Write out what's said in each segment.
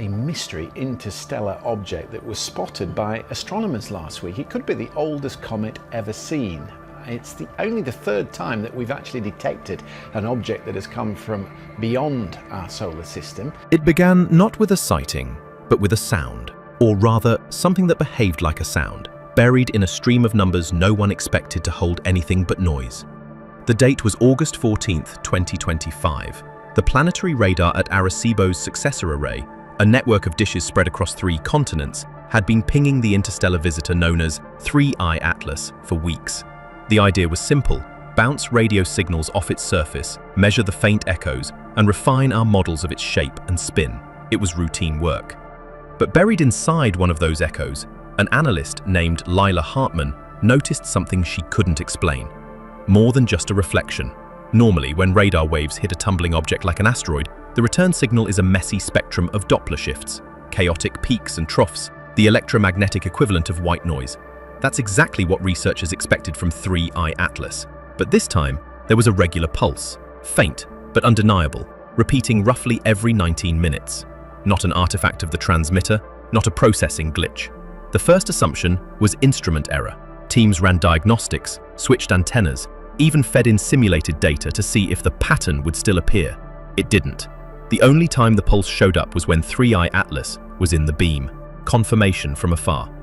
a mystery interstellar object that was spotted by astronomers last week. It could be the oldest comet ever seen. It's only the third time that we've actually detected an object that has come from beyond our solar system. It began not with a sighting, but with a sound, or rather, something that behaved like a sound, buried in a stream of numbers no one expected to hold anything but noise. The date was August 14th, 2025. The planetary radar at Arecibo's successor array, a network of dishes spread across 3 continents, had been pinging the interstellar visitor known as 3I Atlas for weeks. The idea was simple: bounce radio signals off its surface, measure the faint echoes, and refine our models of its shape and spin. It was routine work. But buried inside one of those echoes, an analyst named Lila Hartman noticed something she couldn't explain. More than just a reflection. Normally, when radar waves hit a tumbling object like an asteroid, the return signal is a messy spectrum of Doppler shifts, chaotic peaks and troughs, the electromagnetic equivalent of white noise. That's exactly what researchers expected from 3I Atlas. But this time, there was a regular pulse, faint but undeniable, repeating roughly every 19 minutes. Not an artifact of the transmitter, not a processing glitch. The first assumption was instrument error. Teams ran diagnostics, switched antennas, even fed in simulated data to see if the pattern would still appear. It didn't. The only time the pulse showed up was when 3I Atlas was in the beam. Confirmation from afar.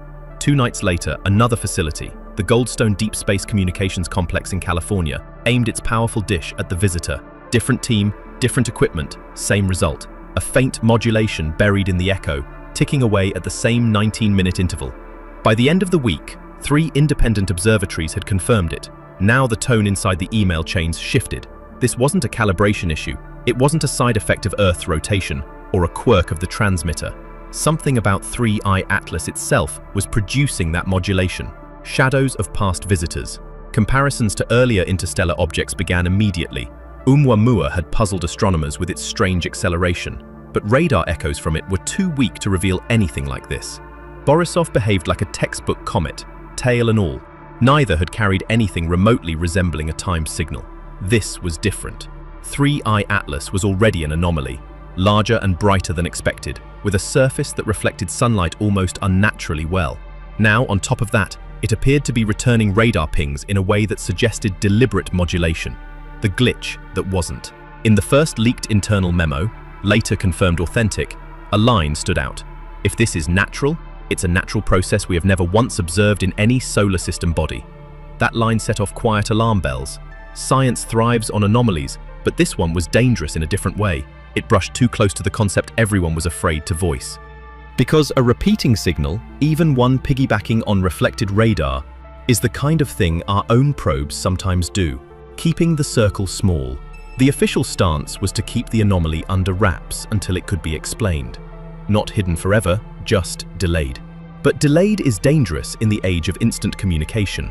2 nights later, another facility, the Goldstone Deep Space Communications Complex in California, aimed its powerful dish at the visitor. Different team, different equipment, same result. A faint modulation buried in the echo, ticking away at the same 19-minute interval. By the end of the week, 3 independent observatories had confirmed it. Now the tone inside the email chains shifted. This wasn't a calibration issue. It wasn't a side effect of Earth's rotation or a quirk of the transmitter. Something about 3I Atlas itself was producing that modulation. Shadows of past visitors. Comparisons to earlier interstellar objects began immediately. Oumuamua had puzzled astronomers with its strange acceleration, but radar echoes from it were too weak to reveal anything like this. Borisov behaved like a textbook comet, tail and all. Neither had carried anything remotely resembling a timed signal. This was different. 3I Atlas was already an anomaly, larger and brighter than expected, with a surface that reflected sunlight almost unnaturally well. Now, on top of that, it appeared to be returning radar pings in a way that suggested deliberate modulation. The glitch that wasn't. In the first leaked internal memo, later confirmed authentic, a line stood out. If this is natural, it's a natural process we have never once observed in any solar system body. That line set off quiet alarm bells. Science thrives on anomalies, but this one was dangerous in a different way. It brushed too close to the concept everyone was afraid to voice. Because a repeating signal, even one piggybacking on reflected radar, is the kind of thing our own probes sometimes do, keeping the circle small. The official stance was to keep the anomaly under wraps until it could be explained. Not hidden forever, just delayed. But delayed is dangerous in the age of instant communication.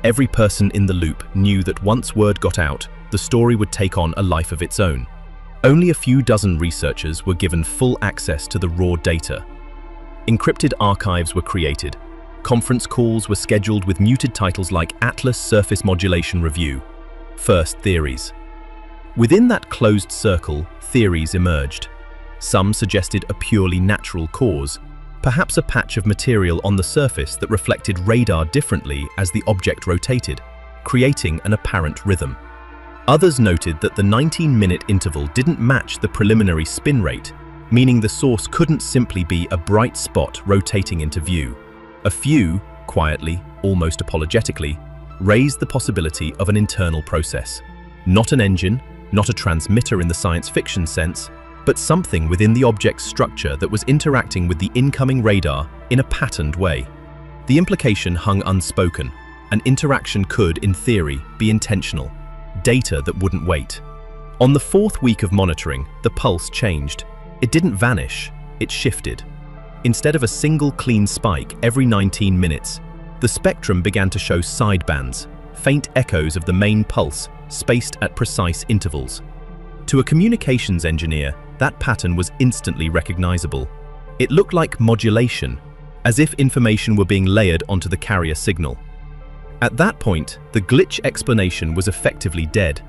Every person in the loop knew that once word got out, the story would take on a life of its own. Only a few dozen researchers were given full access to the raw data. Encrypted archives were created. Conference calls were scheduled with muted titles like Atlas Surface Modulation Review. First theories. Within that closed circle, theories emerged. Some suggested a purely natural cause, perhaps a patch of material on the surface that reflected radar differently as the object rotated, creating an apparent rhythm. Others noted that the 19-minute interval didn't match the preliminary spin rate, meaning the source couldn't simply be a bright spot rotating into view. A few, quietly, almost apologetically, raised the possibility of an internal process. Not an engine, not a transmitter in the science fiction sense, but something within the object's structure that was interacting with the incoming radar in a patterned way. The implication hung unspoken. An interaction could, in theory, be intentional. Data that wouldn't wait. On the 4th week of monitoring, the pulse changed. It didn't vanish, it shifted. Instead of a single clean spike every 19 minutes, the spectrum began to show sidebands, faint echoes of the main pulse, spaced at precise intervals. To a communications engineer, that pattern was instantly recognizable. It looked like modulation, as if information were being layered onto the carrier signal. At that point, the glitch explanation was effectively dead.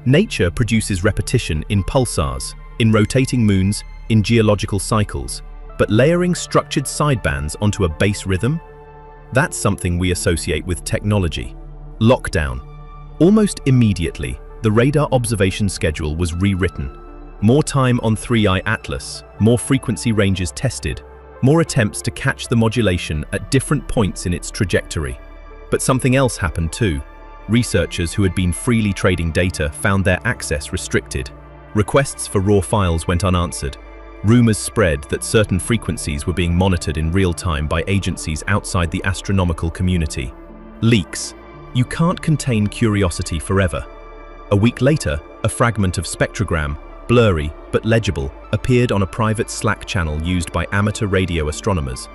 Nature produces repetition in pulsars, in rotating moons, in geological cycles, but layering structured sidebands onto a base rhythm? That's something we associate with technology. Lockdown. Almost immediately, the radar observation schedule was rewritten. More time on 3i Atlas, more frequency ranges tested, more attempts to catch the modulation at different points in its trajectory. But something else happened too. Researchers who had been freely trading data found their access restricted. Requests for raw files went unanswered. Rumors spread that certain frequencies were being monitored in real time by agencies outside the astronomical community. Leaks. You can't contain curiosity forever. A week later, a fragment of spectrogram, blurry but legible, appeared on a private Slack channel used by amateur radio astronomers.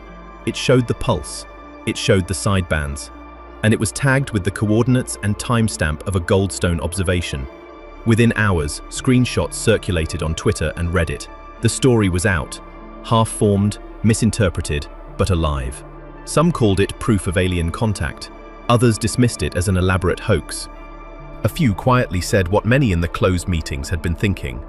It showed the pulse, it showed the sidebands, and it was tagged with the coordinates and timestamp of a Goldstone observation. Within hours, screenshots circulated on Twitter and Reddit. The story was out, half-formed, misinterpreted, but alive. Some called it proof of alien contact. Others dismissed it as an elaborate hoax. A few quietly said what many in the closed meetings had been thinking: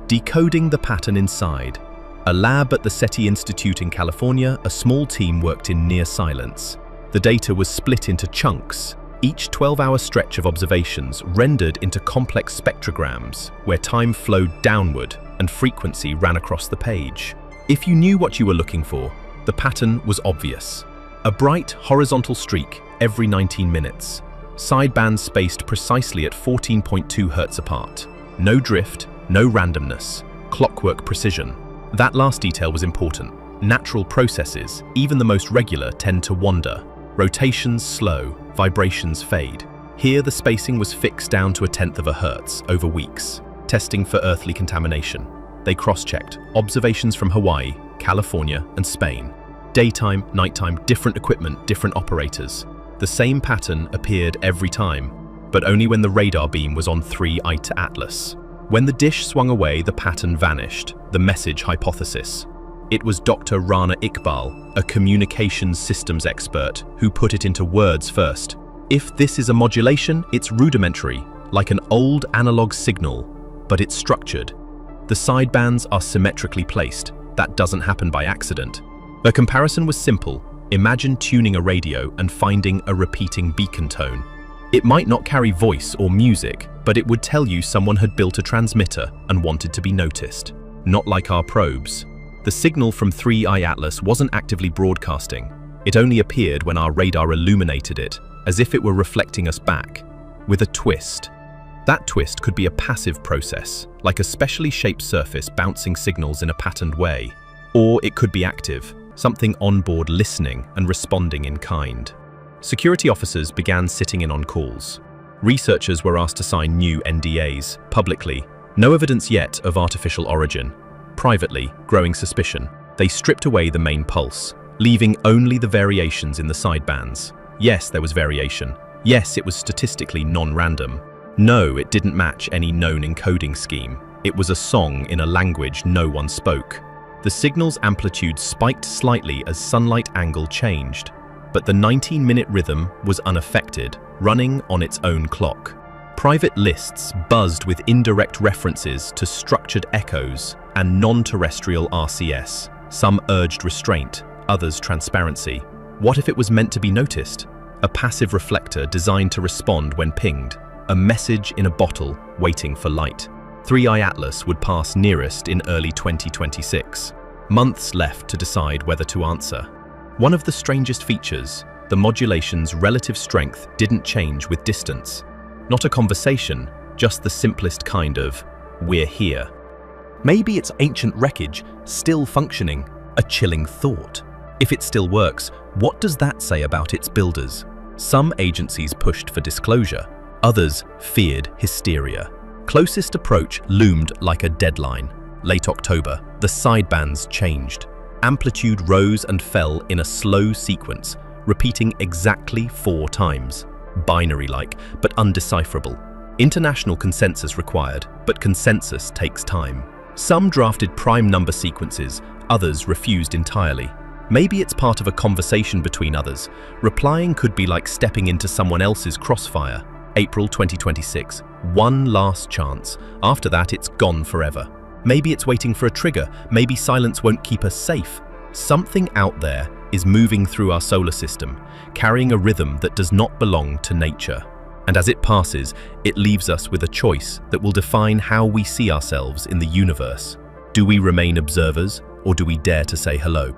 decoding the pattern inside. A lab at the SETI Institute in California, a small team worked in near silence. The data was split into chunks, each 12-hour stretch of observations rendered into complex spectrograms where time flowed downward and frequency ran across the page. If you knew what you were looking for, the pattern was obvious. A bright horizontal streak every 19 minutes. Sidebands spaced precisely at 14.2 Hz apart. No drift, no randomness, clockwork precision. That last detail was important. Natural processes, even the most regular, tend to wander. Rotations slow, vibrations fade. Here the spacing was fixed down to 1/10 of a hertz over weeks, testing for earthly contamination. They cross-checked observations from Hawaii, California, and Spain. Daytime, nighttime, different equipment, different operators. The same pattern appeared every time, but only when the radar beam was on 3i Atlas. When the dish swung away, the pattern vanished, the message hypothesis. It was Dr. Rana Iqbal, a communications systems expert, who put it into words first. If this is a modulation, it's rudimentary, like an old analog signal, but it's structured. The sidebands are symmetrically placed. That doesn't happen by accident. The comparison was simple. Imagine tuning a radio and finding a repeating beacon tone. It might not carry voice or music, but it would tell you someone had built a transmitter and wanted to be noticed. Not like our probes. The signal from 3i Atlas wasn't actively broadcasting. It only appeared when our radar illuminated it, as if it were reflecting us back, with a twist. That twist could be a passive process, like a specially shaped surface bouncing signals in a patterned way. Or it could be active, something onboard listening and responding in kind. Security officers began sitting in on calls. Researchers were asked to sign new NDAs, publicly. No evidence yet of artificial origin. Privately, growing suspicion. They stripped away the main pulse, leaving only the variations in the sidebands. Yes, there was variation. Yes, it was statistically non-random. No, it didn't match any known encoding scheme. It was a song in a language no one spoke. The signal's amplitude spiked slightly as sunlight angle changed, but the 19-minute rhythm was unaffected, running on its own clock. Private lists buzzed with indirect references to structured echoes and non-terrestrial RCS. Some urged restraint, others transparency. What if it was meant to be noticed? A passive reflector designed to respond when pinged. A message in a bottle waiting for light. 3i Atlas would pass nearest in early 2026. Months left to decide whether to answer. One of the strangest features, the modulation's relative strength didn't change with distance. Not a conversation, just the simplest kind of, "We're here." Maybe it's ancient wreckage, still functioning, a chilling thought. If it still works, what does that say about its builders? Some agencies pushed for disclosure, others feared hysteria. Closest approach loomed like a deadline. Late October, the sidebands changed. Amplitude rose and fell in a slow sequence, repeating exactly 4 times. Binary-like, but undecipherable. International consensus required, but consensus takes time. Some drafted prime number sequences, others refused entirely. Maybe it's part of a conversation between others. Replying could be like stepping into someone else's crossfire. April 2026. One last chance. After that, it's gone forever. Maybe it's waiting for a trigger. Maybe silence won't keep us safe. Something out there is moving through our solar system, carrying a rhythm that does not belong to nature. And as it passes, it leaves us with a choice that will define how we see ourselves in the universe. Do we remain observers, or do we dare to say hello?